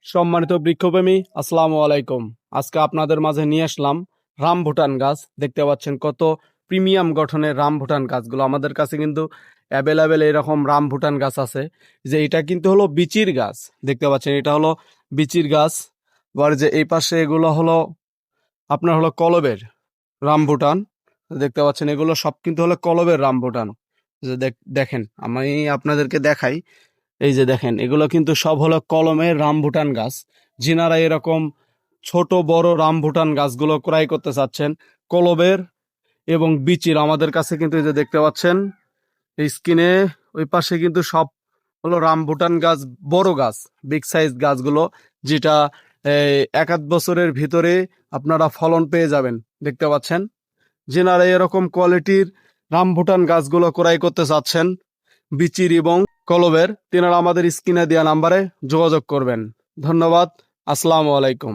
সম্মানিত বৃক্ষপ্রেমী, আসসালামু আলাইকুম। আজকে আপনাদের মাঝে নিয়ে আসলাম রামভুটান গাছ। দেখতে পাচ্ছেন কত প্রিমিয়াম গঠনের রামভুটান গাছগুলো। আমাদের কাছে কিন্তু অ্যাভেলেবেল এরকম রামভুটান গাছ আছে। যে এটা কিন্তু হলো বিচির গাছ। দেখতে পাচ্ছেন এটা হলো বিচির গাছ। আবার যে এই পাশে এগুলো হলো আপনার হলো কলবের রামভুটান। দেখতে পাচ্ছেন এগুলো সব কিন্তু হলো কলবের রামভুটান। যে দেখেন আমি আপনাদেরকে দেখাই। এই যে দেখেন এগুলো কিন্তু সব হলো কলমের রামভুটান গাছ। যিনারা এরকম ছোট বড় রামভুটান গাছগুলো ক্রয় করতে চাচ্ছেন কলবের এবং বিচির, আমাদের কাছে কিন্তু এই যে দেখতে পাচ্ছেন এই স্ক্রিনে ওই পাশে কিন্তু সব হলো রামভুটান গাছ, বড় গাছ, বিগ সাইজ গাছগুলো, যেটা এক আধ বছরের ভিতরে আপনারা ফলন পেয়ে যাবেন। দেখতে পাচ্ছেন যেনারা এরকম কোয়ালিটির রামভুটান গাছগুলো ক্রয় করতে চাচ্ছেন বিচির এবং কলবের, তেনারা আমাদের স্ক্রিনে দেওয়া নাম্বারে যোগাযোগ করবেন। ধন্যবাদ। আসসালামু আলাইকুম।